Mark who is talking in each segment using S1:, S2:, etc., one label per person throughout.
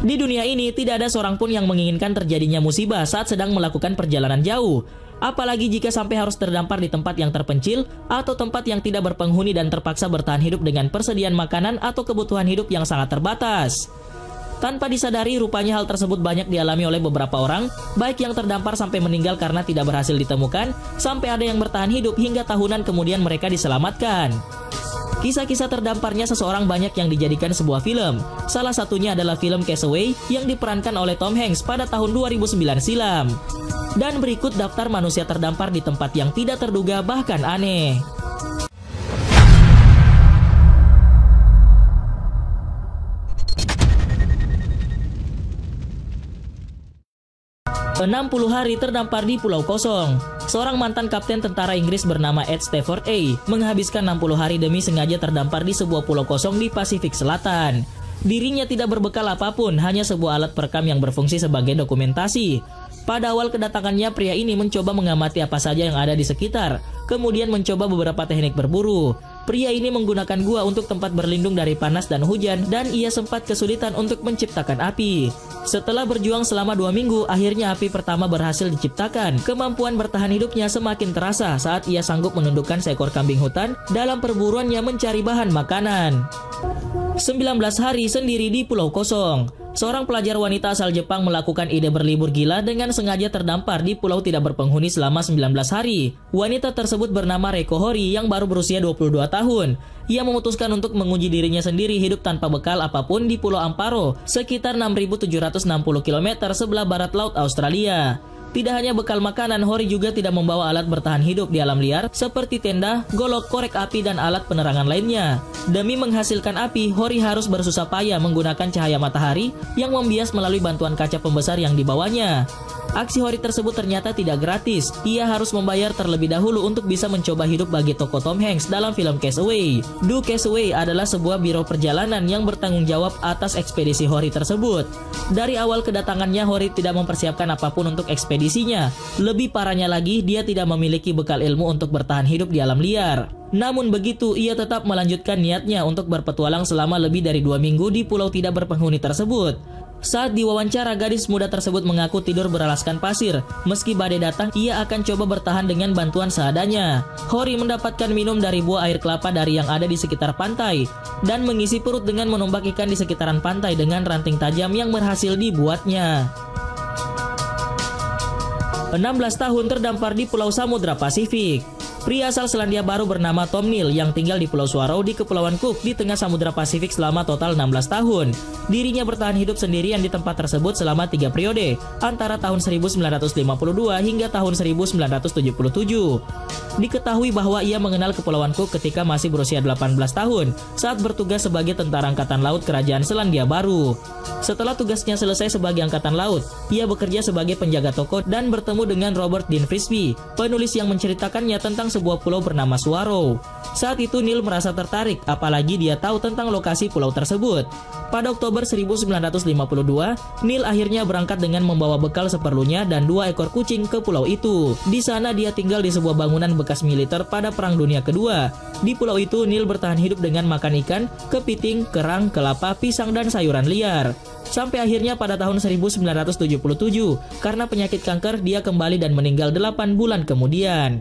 S1: Di dunia ini tidak ada seorang pun yang menginginkan terjadinya musibah saat sedang melakukan perjalanan jauh. Apalagi jika sampai harus terdampar di tempat yang terpencil atau tempat yang tidak berpenghuni dan terpaksa bertahan hidup dengan persediaan makanan atau kebutuhan hidup yang sangat terbatas. Tanpa disadari, rupanya hal tersebut banyak dialami oleh beberapa orang, baik yang terdampar sampai meninggal karena tidak berhasil ditemukan, sampai ada yang bertahan hidup hingga tahunan kemudian mereka diselamatkan. Kisah-kisah terdamparnya seseorang banyak yang dijadikan sebuah film. Salah satunya adalah film Castaway yang diperankan oleh Tom Hanks pada tahun 2009 silam. Dan berikut daftar manusia terdampar di tempat yang tidak terduga bahkan aneh. 60 hari terdampar di Pulau Kosong. Seorang mantan kapten tentara Inggris bernama Ed Stafford A menghabiskan 60 hari demi sengaja terdampar di sebuah pulau kosong di Pasifik Selatan. Dirinya tidak berbekal apapun, hanya sebuah alat perekam yang berfungsi sebagai dokumentasi. Pada awal kedatangannya, pria ini mencoba mengamati apa saja yang ada di sekitar, kemudian mencoba beberapa teknik berburu. Pria ini menggunakan gua untuk tempat berlindung dari panas dan hujan, dan ia sempat kesulitan untuk menciptakan api. Setelah berjuang selama 2 minggu, akhirnya api pertama berhasil diciptakan. Kemampuan bertahan hidupnya semakin terasa saat ia sanggup menundukkan seekor kambing hutan dalam perburuannya mencari bahan makanan. 19 hari sendiri di Pulau Kosong. Seorang pelajar wanita asal Jepang melakukan ide berlibur gila dengan sengaja terdampar di pulau tidak berpenghuni selama 19 hari. Wanita tersebut bernama Reiko Hori yang baru berusia 22 tahun. Ia memutuskan untuk menguji dirinya sendiri hidup tanpa bekal apapun di Pulau Amparo, sekitar 6.760 km sebelah barat laut Australia. Tidak hanya bekal makanan, Hori juga tidak membawa alat bertahan hidup di alam liar seperti tenda, golok, korek api, dan alat penerangan lainnya. Demi menghasilkan api, Hori harus bersusah payah menggunakan cahaya matahari yang membias melalui bantuan kaca pembesar yang dibawanya. Aksi Hori tersebut ternyata tidak gratis. Ia harus membayar terlebih dahulu untuk bisa mencoba hidup bagi tokoh Tom Hanks dalam film Castaway. Castaway adalah sebuah biro perjalanan yang bertanggung jawab atas ekspedisi Hori tersebut. Dari awal kedatangannya, Hori tidak mempersiapkan apapun untuk ekspedisinya. Lebih parahnya lagi, dia tidak memiliki bekal ilmu untuk bertahan hidup di alam liar. Namun begitu, ia tetap melanjutkan niatnya untuk berpetualang selama lebih dari 2 minggu di pulau tidak berpenghuni tersebut. Saat diwawancara, gadis muda tersebut mengaku tidur beralaskan pasir. Meski badai datang, ia akan coba bertahan dengan bantuan seadanya. Hori mendapatkan minum dari buah air kelapa dari yang ada di sekitar pantai, dan mengisi perut dengan menombak ikan di sekitaran pantai dengan ranting tajam yang berhasil dibuatnya. 16 tahun terdampar di Pulau Samudra Pasifik. Pria asal Selandia Baru bernama Tom Neal yang tinggal di Pulau Swarrow di Kepulauan Cook di tengah Samudra Pasifik selama total 16 tahun. Dirinya bertahan hidup sendirian di tempat tersebut selama 3 periode, antara tahun 1952 hingga tahun 1977. Diketahui bahwa ia mengenal Kepulauan Cook ketika masih berusia 18 tahun saat bertugas sebagai tentara angkatan laut Kerajaan Selandia Baru. Setelah tugasnya selesai sebagai angkatan laut, ia bekerja sebagai penjaga toko dan bertemu dengan Robert Dean Frisbee, penulis yang menceritakannya tentang sebuah pulau bernama Swarrow. Saat itu Neal merasa tertarik, apalagi dia tahu tentang lokasi pulau tersebut. Pada Oktober 1952, Neal akhirnya berangkat dengan membawa bekal seperlunya dan 2 ekor kucing ke pulau itu. Di sana dia tinggal di sebuah bangunan bekas militer pada Perang Dunia Kedua. Di pulau itu, Neal bertahan hidup dengan makan ikan, kepiting, kerang, kelapa, pisang, dan sayuran liar. Sampai akhirnya pada tahun 1977, karena penyakit kanker, dia kembali dan meninggal 8 bulan kemudian.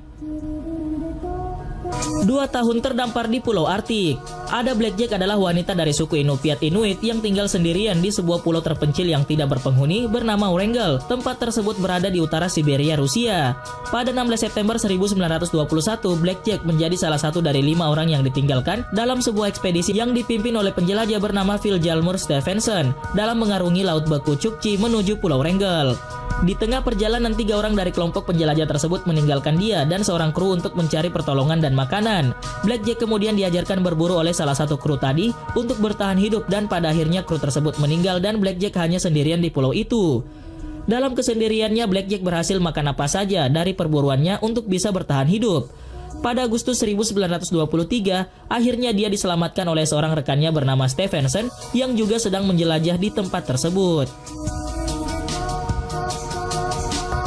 S1: 2 tahun terdampar di Pulau Arktik. Ada Blackjack adalah wanita dari suku Inupiat Inuit yang tinggal sendirian di sebuah pulau terpencil yang tidak berpenghuni bernama Wrangel. Tempat tersebut berada di utara Siberia, Rusia. Pada 16 September 1921, Blackjack menjadi salah satu dari 5 orang yang ditinggalkan dalam sebuah ekspedisi yang dipimpin oleh penjelajah bernama Phil Jalmur Stephenson dalam mengarungi Laut Beku Chukchi menuju Pulau Wrangel. Di tengah perjalanan, 3 orang dari kelompok penjelajah tersebut meninggalkan dia dan seorang kru untuk mencari pertolongan dan makanan. Blackjack kemudian diajarkan berburu oleh salah satu kru tadi untuk bertahan hidup, dan pada akhirnya kru tersebut meninggal dan Blackjack hanya sendirian di pulau itu. Dalam kesendiriannya, Blackjack berhasil makan apa saja dari perburuannya untuk bisa bertahan hidup. Pada Agustus 1923, akhirnya dia diselamatkan oleh seorang rekannya bernama Stephenson yang juga sedang menjelajah di tempat tersebut.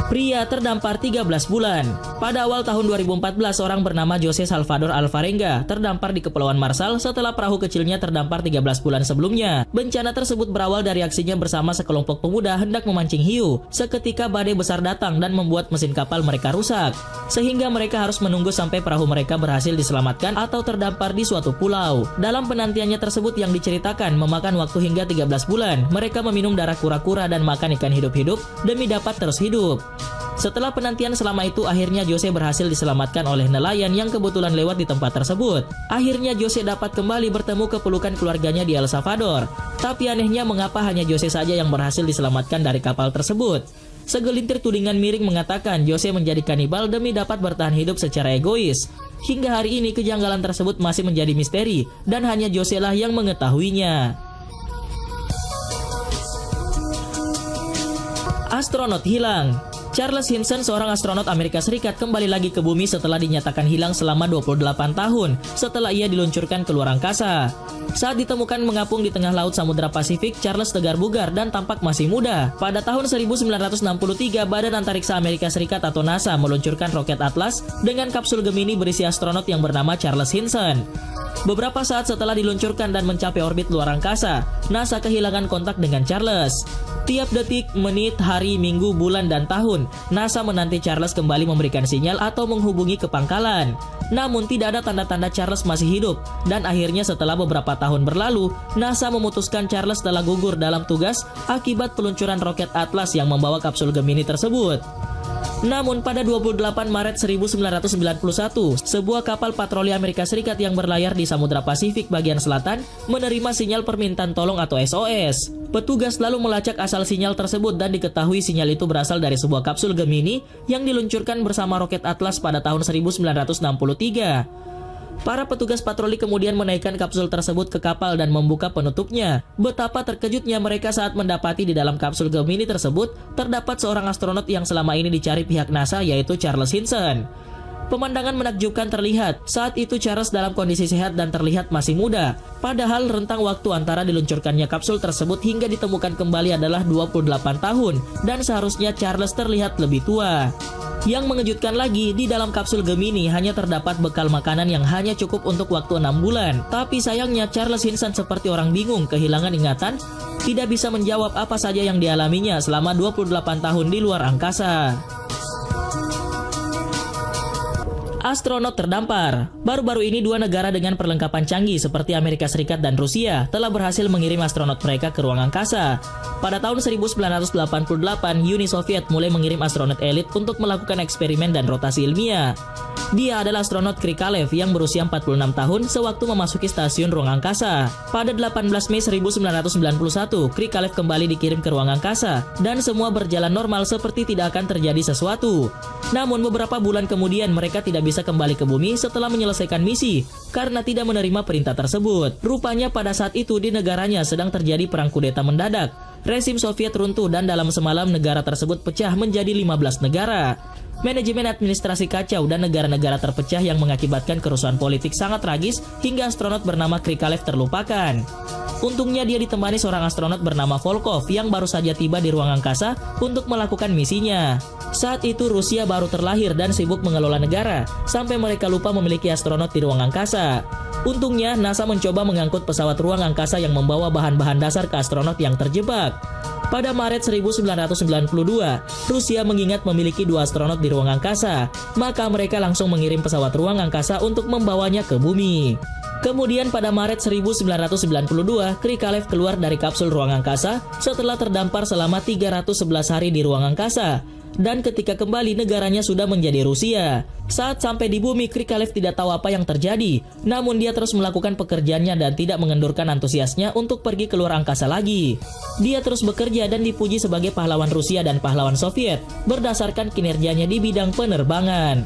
S1: Pria terdampar 13 bulan. Pada awal tahun 2014, orang bernama Jose Salvador Alvarenga terdampar di Kepulauan Marshall setelah perahu kecilnya terdampar 13 bulan sebelumnya. Bencana tersebut berawal dari aksinya bersama sekelompok pemuda hendak memancing hiu. Seketika badai besar datang dan membuat mesin kapal mereka rusak, sehingga mereka harus menunggu sampai perahu mereka berhasil diselamatkan atau terdampar di suatu pulau. Dalam penantiannya tersebut yang diceritakan memakan waktu hingga 13 bulan, mereka meminum darah kura-kura dan makan ikan hidup-hidup demi dapat terus hidup. Setelah penantian selama itu, akhirnya Jose berhasil diselamatkan oleh nelayan yang kebetulan lewat di tempat tersebut. Akhirnya Jose dapat kembali bertemu kepelukan keluarganya di El Salvador. Tapi anehnya mengapa hanya Jose saja yang berhasil diselamatkan dari kapal tersebut? Segelintir tudingan miring mengatakan Jose menjadi kanibal demi dapat bertahan hidup secara egois. Hingga hari ini kejanggalan tersebut masih menjadi misteri dan hanya Jose lah yang mengetahuinya. Astronot hilang. Charles Hinson, seorang astronot Amerika Serikat, kembali lagi ke bumi setelah dinyatakan hilang selama 28 tahun setelah ia diluncurkan ke luar angkasa. Saat ditemukan mengapung di tengah laut Samudra Pasifik, Charles tegar bugar dan tampak masih muda. Pada tahun 1963, Badan Antariksa Amerika Serikat atau NASA meluncurkan roket Atlas dengan kapsul Gemini berisi astronot yang bernama Charles Hinson. Beberapa saat setelah diluncurkan dan mencapai orbit luar angkasa, NASA kehilangan kontak dengan Charles. Tiap detik, menit, hari, minggu, bulan, dan tahun, NASA menanti Charles kembali memberikan sinyal atau menghubungi ke pangkalan. Namun tidak ada tanda-tanda Charles masih hidup, dan akhirnya setelah beberapa tahun berlalu, NASA memutuskan Charles telah gugur dalam tugas akibat peluncuran roket Atlas yang membawa kapsul Gemini tersebut. Namun pada 28 Maret 1991, sebuah kapal patroli Amerika Serikat yang berlayar di Samudra Pasifik bagian selatan menerima sinyal permintaan tolong atau SOS. Petugas lalu melacak asal sinyal tersebut dan diketahui sinyal itu berasal dari sebuah kapsul Gemini yang diluncurkan bersama roket Atlas pada tahun 1963. Para petugas patroli kemudian menaikkan kapsul tersebut ke kapal dan membuka penutupnya. Betapa terkejutnya mereka saat mendapati di dalam kapsul Gemini tersebut terdapat seorang astronot yang selama ini dicari pihak NASA, yaitu Charles Hinson. Pemandangan menakjubkan terlihat. Saat itu Charles dalam kondisi sehat dan terlihat masih muda. Padahal rentang waktu antara diluncurkannya kapsul tersebut hingga ditemukan kembali adalah 28 tahun dan seharusnya Charles terlihat lebih tua. Yang mengejutkan lagi, di dalam kapsul Gemini hanya terdapat bekal makanan yang hanya cukup untuk waktu 6 bulan. Tapi sayangnya Charles Hinson seperti orang bingung, kehilangan ingatan, tidak bisa menjawab apa saja yang dialaminya selama 28 tahun di luar angkasa. Astronot terdampar. Baru-baru ini dua negara dengan perlengkapan canggih seperti Amerika Serikat dan Rusia telah berhasil mengirim astronot mereka ke ruang angkasa. Pada tahun 1988, Uni Soviet mulai mengirim astronot elit untuk melakukan eksperimen dan rotasi ilmiah. Dia adalah astronot Krikalev yang berusia 46 tahun sewaktu memasuki stasiun ruang angkasa. Pada 18 Mei 1991, Krikalev kembali dikirim ke ruang angkasa dan semua berjalan normal seperti tidak akan terjadi sesuatu. Namun beberapa bulan kemudian mereka tidak bisa kembali ke bumi setelah menyelesaikan misi karena tidak menerima perintah tersebut. Rupanya pada saat itu di negaranya sedang terjadi perang kudeta mendadak. Rezim Soviet runtuh dan dalam semalam negara tersebut pecah menjadi 15 negara. Manajemen administrasi kacau dan negara-negara terpecah yang mengakibatkan kerusuhan politik sangat tragis hingga astronot bernama Krikalev terlupakan. Untungnya dia ditemani seorang astronot bernama Volkov yang baru saja tiba di ruang angkasa untuk melakukan misinya. Saat itu Rusia baru terlahir dan sibuk mengelola negara, sampai mereka lupa memiliki astronot di ruang angkasa. Untungnya NASA mencoba mengangkut pesawat ruang angkasa yang membawa bahan-bahan dasar ke astronot yang terjebak. Pada Maret 1992, Rusia mengingat memiliki dua astronot di ruang angkasa, maka mereka langsung mengirim pesawat ruang angkasa untuk membawanya ke bumi. Kemudian pada Maret 1992, Krikalev keluar dari kapsul ruang angkasa setelah terdampar selama 311 hari di ruang angkasa. Dan ketika kembali negaranya sudah menjadi Rusia. Saat sampai di bumi, Krikalev tidak tahu apa yang terjadi. Namun dia terus melakukan pekerjaannya dan tidak mengendurkan antusiasnya untuk pergi ke luar angkasa lagi. Dia terus bekerja dan dipuji sebagai pahlawan Rusia dan pahlawan Soviet berdasarkan kinerjanya di bidang penerbangan.